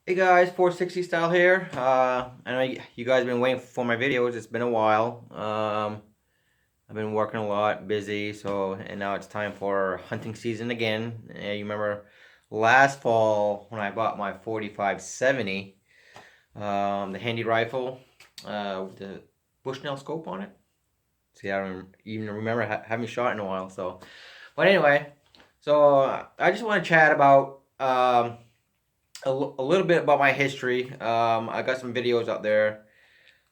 Hey guys, 460 style here. I know you guys have been waiting for my videos. It's been a while. I've been working a lot, busy, and now it's time for hunting season again. You remember last fall when I bought my 4570, the handy rifle, with the Bushnell scope on it. See, I don't even remember having shot in a while. But anyway, I just want to chat about a little bit about my history. I got some videos out there.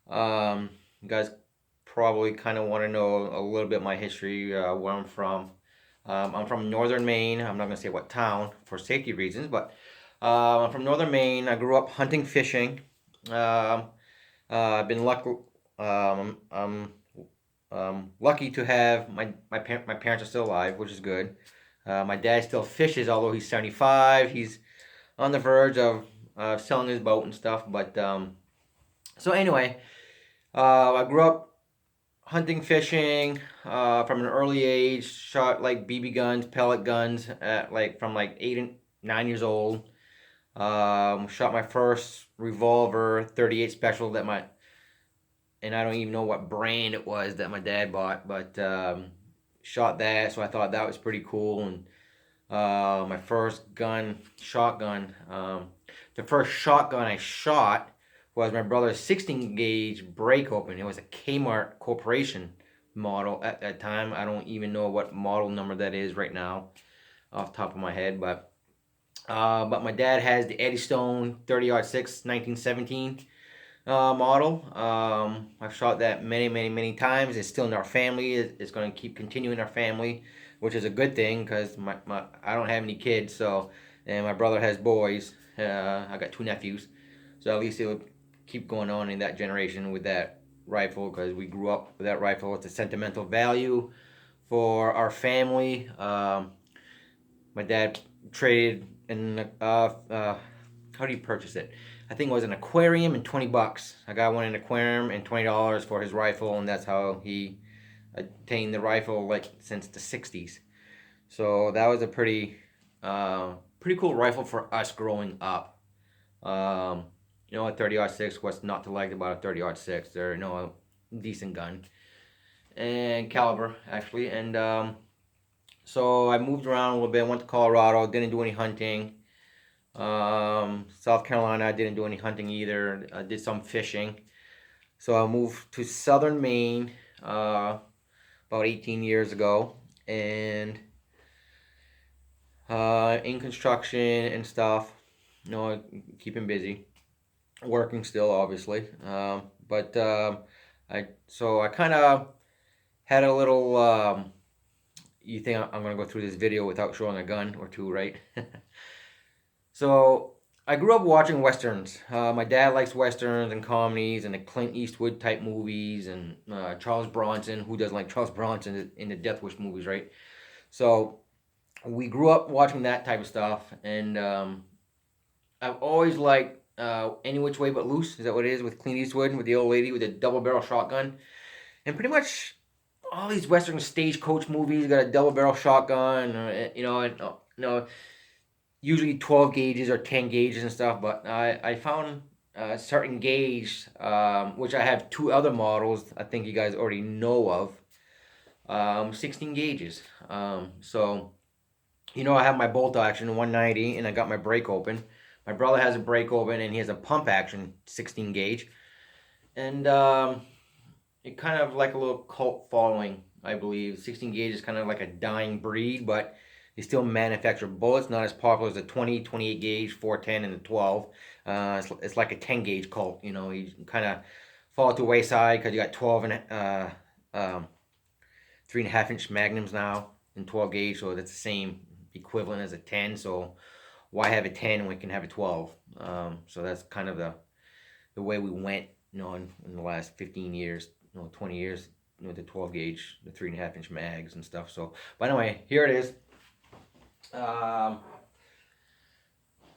You guys probably kind of want to know a little bit of my history, where I'm from. I'm from northern Maine. I'm not going to say what town for safety reasons, but I'm from northern Maine. I grew up hunting, fishing. Um, I've been lucky. I'm lucky to have my parents are still alive, which is good. My dad still fishes, although he's 75. He's on the verge of selling his boat and stuff. But so anyway, I grew up hunting, fishing from an early age. Shot like BB guns, pellet guns at like from like 8 and 9 years old. Shot my first revolver, 38 special and I don't even know what brand it was that my dad bought, but shot that. So I thought that was pretty cool. And my first gun, shotgun. The first shotgun I shot was my brother's 16 gauge break open. It was a Kmart Corporation model at that time. I don't even know what model number that is right now off the top of my head, but my dad has the Eddystone 30-06 1917 model. I've shot that many times. It's still in our family. It's going to keep continuing our family, which is a good thing because I don't have any kids, and my brother has boys. I got two nephews, so at least it'll keep going on in that generation with that rifle because we grew up with that rifle. It's a sentimental value for our family. My dad traded in how do you purchase it? I think it was an aquarium and $20. I got one in an aquarium and $20 for his rifle, and that's how he attained the rifle like since the '60s. So that was a pretty cool rifle for us growing up. Um, a 30-06. What's not to like about a 30-06? They're a decent gun and caliber actually, and so I moved around a little bit. Went to Colorado. Didn't do any hunting. South Carolina, I didn't do any hunting either. I did some fishing. So I moved to southern Maine about 18 years ago, and in construction and stuff. Keeping busy, working still, obviously. But I kind of had a little. You think I'm gonna go through this video without showing a gun or two, right? So I grew up watching westerns. My dad likes westerns and comedies and the Clint Eastwood type movies and Charles Bronson. Who doesn't like Charles Bronson in the Death Wish movies, right? So we grew up watching that type of stuff, and I've always liked Any Which Way But Loose. Is that what it is with Clint Eastwood with the old lady with the double barrel shotgun? And pretty much all these western stagecoach movies got a double barrel shotgun, usually 12 gauges or 10 gauges and stuff, but I found a certain gauge, which I have two other models I think you guys already know of, 16 gauges. I have my bolt action 190 and I got my break open. My brother has a break open and he has a pump action 16 gauge. And it kind of like a little cult following, I believe. 16 gauge is kind of like a dying breed, but they still manufacture bullets. Not as popular as the 20, 28 gauge, 410, and the 12. It's like a 10 gauge cult. You kind of fall to the wayside because you got 12 and 3.5 inch magnums now in 12 gauge, so that's the same equivalent as a 10. So why have a 10 when we can have a 12? So that's kind of the way we went, in the last 15 years, 20 years, with the 12 gauge, the 3.5 inch mags and stuff. So, but anyway, here it is.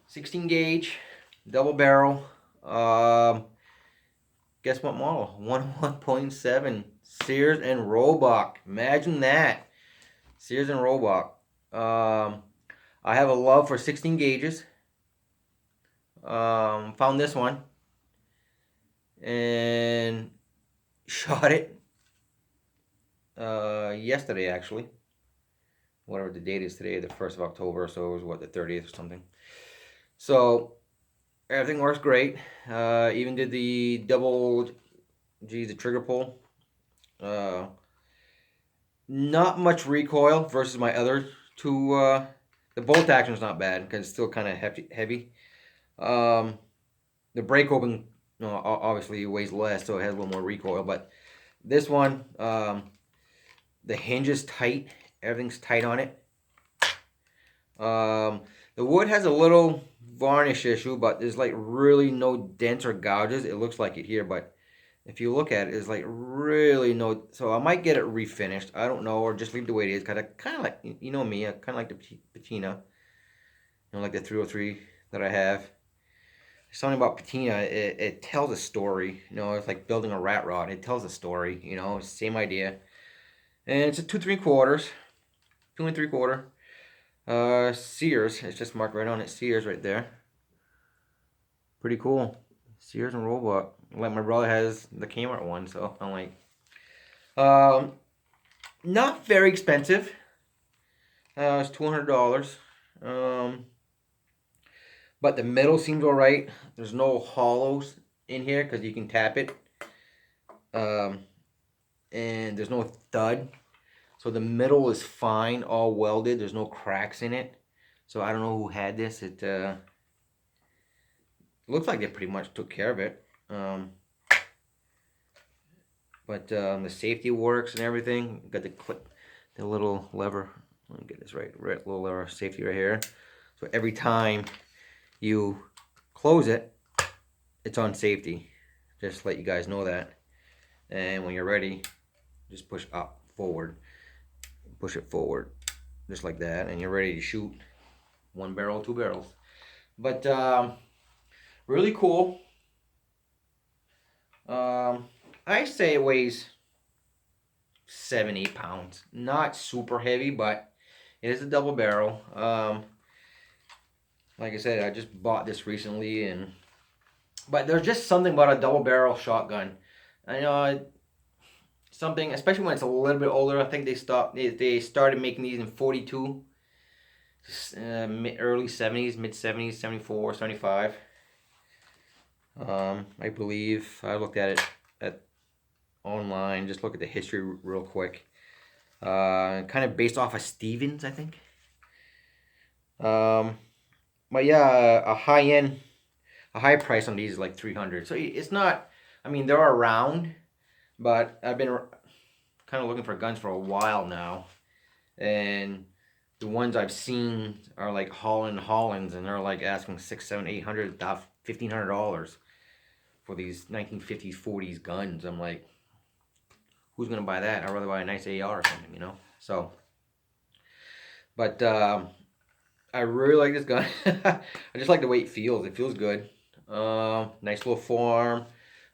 16 gauge, double barrel. Guess what model? 101.7 Sears and Roebuck. Imagine that. Sears and Roebuck. I have a love for 16 gauges. Found this one and shot it yesterday, actually. Whatever the date is today, the 1st of October, so it was what, the 30th or something. So everything works great. Even did the double, the trigger pull. Not much recoil versus my other two. The bolt action is not bad because it's still kind of heavy. The brake open, obviously weighs less, so it has a little more recoil. But this one, the hinge is tight. Everything's tight on it. The wood has a little varnish issue, but there's like really no dents or gouges. It looks like it here, but if you look at it, it's like really no. So I might get it refinished. I don't know, or just leave it the way it is. Kind of like, you know me. I kind of like the patina. Like the 303 that I have. Something about patina. It tells a story. It's like building a rat rod. It tells a story. Same idea. And it's a 2 3/4, 2 3/4. Sears. It's just marked right on it. Sears right there. Pretty cool. Sears and Roebuck. Like my brother has the Kmart one, so I'm like, not very expensive. It's $200. But the metal seems alright. There's no hollows in here because you can tap it. And there's no thud. So the middle is fine, all welded. There's no cracks in it. So I don't know who had this. It looks like they pretty much took care of it. But the safety works and everything. Got the clip, the little lever. Let me get this right. Little lever safety right here. So every time you close it, it's on safety. Just to let you guys know that. And when you're ready, just push up, forward. Push it forward, just like that, and you're ready to shoot. 1 barrel, 2 barrels. But really cool. I say it weighs 7-8 pounds. Not super heavy, but it is a double barrel. Like I said, I just bought this recently, but there's just something about a double barrel shotgun. I know something, especially when it's a little bit older. I think they started making these in 42, early 70s, mid 70s, 74, 75. I believe I looked at it online. Just look at the history real quick. Kind of based off of Stevens, I think. But yeah, a high price on these is like $300. So it's not. I mean, they're around, but I've been kind of looking for guns for a while now, and the ones I've seen are like Hollands, and they're like asking $600, $700, $800, $1,500 for these 1950s, 40s guns. I'm like, who's gonna buy that? I'd rather buy a nice AR or something, So, but I really like this gun. I just like the way it feels. It feels good. Nice little form.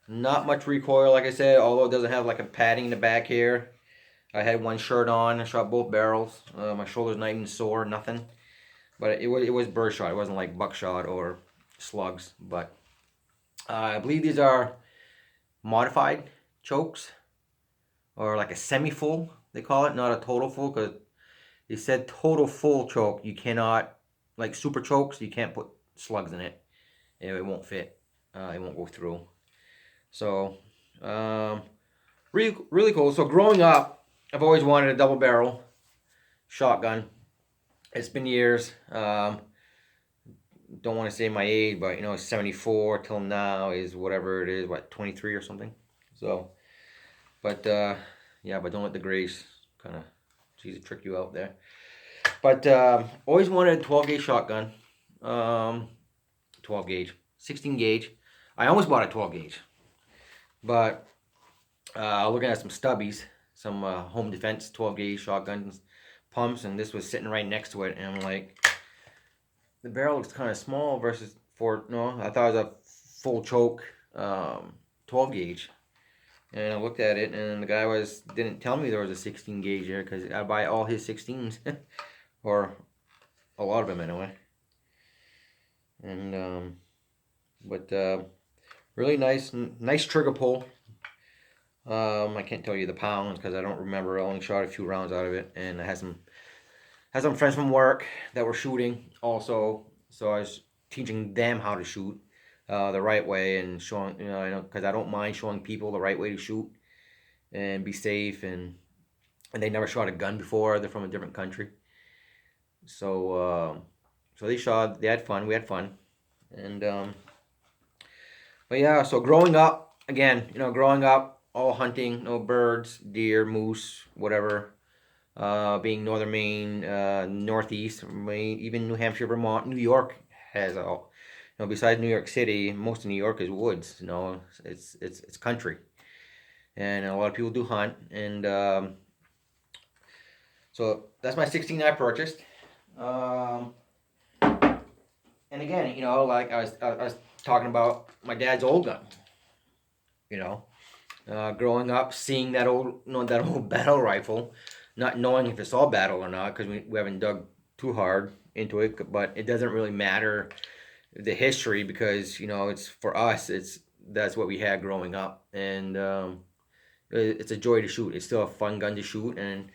Not much recoil, like I said, although it doesn't have like a padding in the back here. I had one shirt on. I shot both barrels. My shoulder's not even sore, nothing. But it was birdshot. It wasn't like buckshot or slugs. But I believe these are modified chokes, or like a semi-full, they call it, not a total full, because they said total full choke, you cannot, like super chokes, you can't put slugs in it. It won't fit. It won't go through. So, really, really cool. So growing up, I've always wanted a double barrel shotgun. It's been years. Don't want to say my age, but 74 till now is whatever it is, 23 or something. So, but yeah, but don't let the grace kind of trick you out there. But always wanted a 12 gauge shotgun. 12 gauge, 16 gauge. I almost bought a 12 gauge, but looking at some stubbies, some home defense 12 gauge shotguns, pumps, and this was sitting right next to it, and I'm like, the barrel looks kind of small versus I thought it was a full choke 12 gauge. And I looked at it, and the guy didn't tell me there was a 16 gauge here, because I buy all his 16s, or a lot of them anyway. And But really nice trigger pull. I can't tell you the pounds because I don't remember. I only shot a few rounds out of it, and I had some friends from work that were shooting also, so I was teaching them how to shoot the right way and showing, I know, because I don't mind showing people the right way to shoot and be safe, and they never shot a gun before. They're from a different country, so so they had fun, we had fun, and but yeah. So growing up, again, growing up, all hunting, no birds, deer, moose, whatever. Being northern Maine, northeast Maine, even New Hampshire, Vermont, New York has all. Besides New York City, most of New York is woods. It's country, and a lot of people do hunt. And so that's my 16 I purchased. Um, and again, like I was talking about my dad's old gun. You know, growing up, seeing that old battle rifle, not knowing if it's all battle or not, because we haven't dug too hard into it, but it doesn't really matter the history because it's for us. That's what we had growing up, and it's a joy to shoot. It's still a fun gun to shoot, and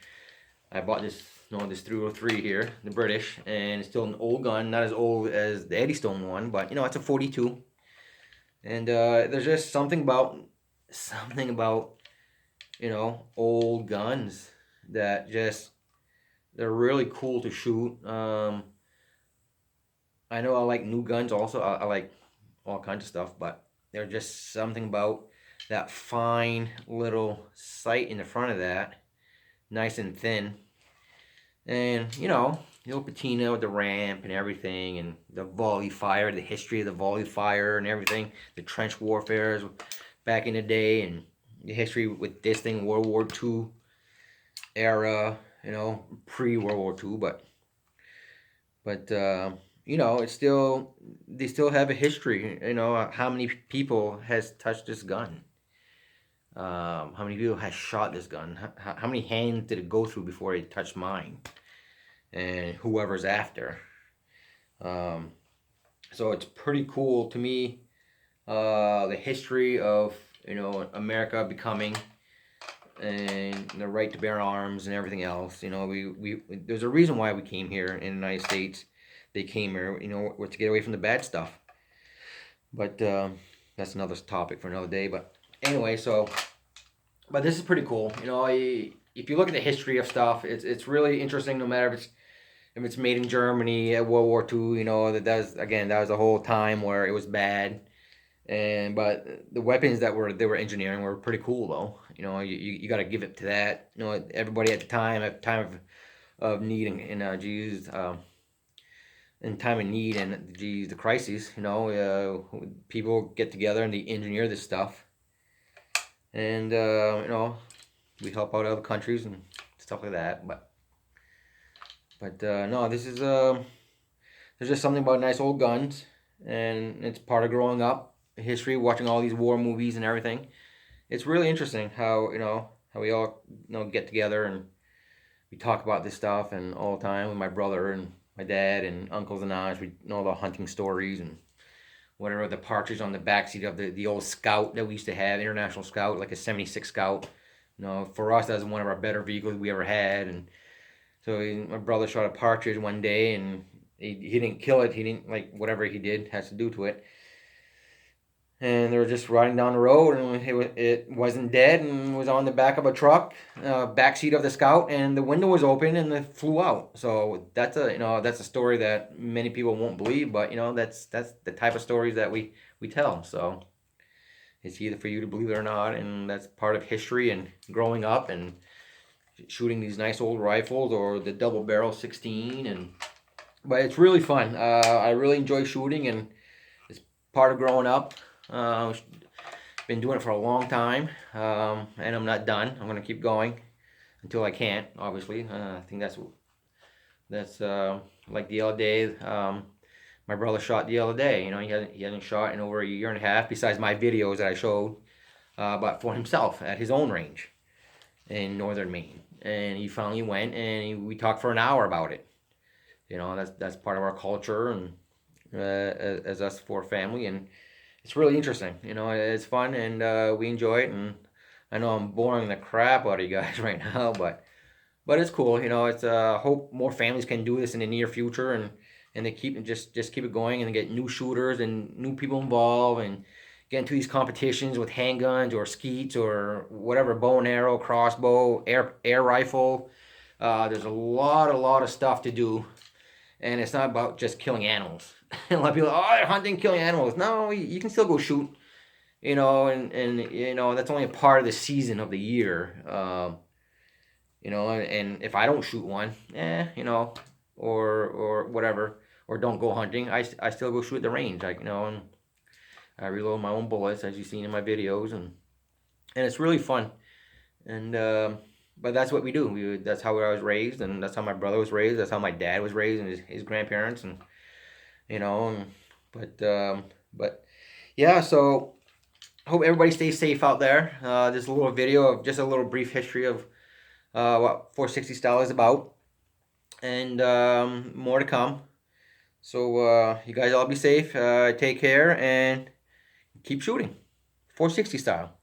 I bought this 303 here, the British, and it's still an old gun, not as old as the Eddystone one, but it's a 42, and there's just something about old guns that just they're really cool to shoot. I know I like new guns also. I like all kinds of stuff, but there's just something about that fine little sight in the front of that, nice and thin, and the old patina with the ramp and everything, and the volley fire, the history of the volley fire and everything, the trench warfare back in the day, and the history with this thing, World War II era, pre World War II, but it's still they still have a history. How many people has touched this gun? How many people has shot this gun? How many hands did it go through before it touched mine? And whoever's after. Um, so it's pretty cool to me. The history of America becoming and the right to bear arms and everything else. We there's a reason why we came here in the United States. They came here, to get away from the bad stuff. But that's another topic for another day. But anyway, but this is pretty cool. If you look at the history of stuff, it's really interesting. No matter if it's made in Germany at World War II, that was a whole time where it was bad. But the weapons they were engineering were pretty cool though. You got to give it to that. Everybody at the time of need and in time of need and the crises. People get together and they engineer this stuff, and we help out other countries and stuff like that. But no, this is there's just something about nice old guns, and it's part of growing up history, watching all these war movies and everything. It's really interesting how we all get together and we talk about this stuff and all the time with my brother and my dad and uncles and aunts. We know the hunting stories and whatever, the partridge on the backseat of the old Scout that we used to have, International Scout, like a 76 Scout. For us, that was one of our better vehicles we ever had. And so my brother shot a partridge one day, and he didn't kill it. He didn't, like, whatever he did has to do to it. And they were just riding down the road, and it wasn't dead, and was on the back of a truck, back seat of the Scout, and the window was open, and it flew out. So that's a story that many people won't believe, but that's the type of stories that we tell. So it's either for you to believe it or not, and that's part of history and growing up and shooting these nice old rifles or the double barrel 16, but it's really fun. I really enjoy shooting, and it's part of growing up. Been doing it for a long time, and I'm not done. I'm gonna keep going until I can't. Obviously, I think that's like the other day. My brother shot the other day. He hasn't shot in over a year and a half. Besides my videos that I showed, but for himself at his own range in northern Maine, and he finally went and we talked for an hour about it. That's part of our culture and as us four family, and it's really interesting. It's fun, and we enjoy it. And I know I'm boring the crap out of you guys right now, but it's cool. It's hope more families can do this in the near future, and they just keep it going and get new shooters and new people involved and get into these competitions with handguns or skeets or whatever, bow and arrow, crossbow, air rifle. There's a lot of stuff to do, and it's not about just killing animals. A lot of people, oh, they're hunting, killing animals. No, you can still go shoot. And that's only a part of the season of the year. And if I don't shoot one, or whatever, or don't go hunting, I still go shoot at the range, and I reload my own bullets, as you've seen in my videos, and it's really fun. And but that's what we do. That's how I was raised, and that's how my brother was raised. That's how my dad was raised, and his grandparents, and you know, and, but yeah. So hope everybody stays safe out there. Just a little video of just a little brief history of what 460 style is about, and more to come. So you guys all be safe. Take care and keep shooting. 460 style.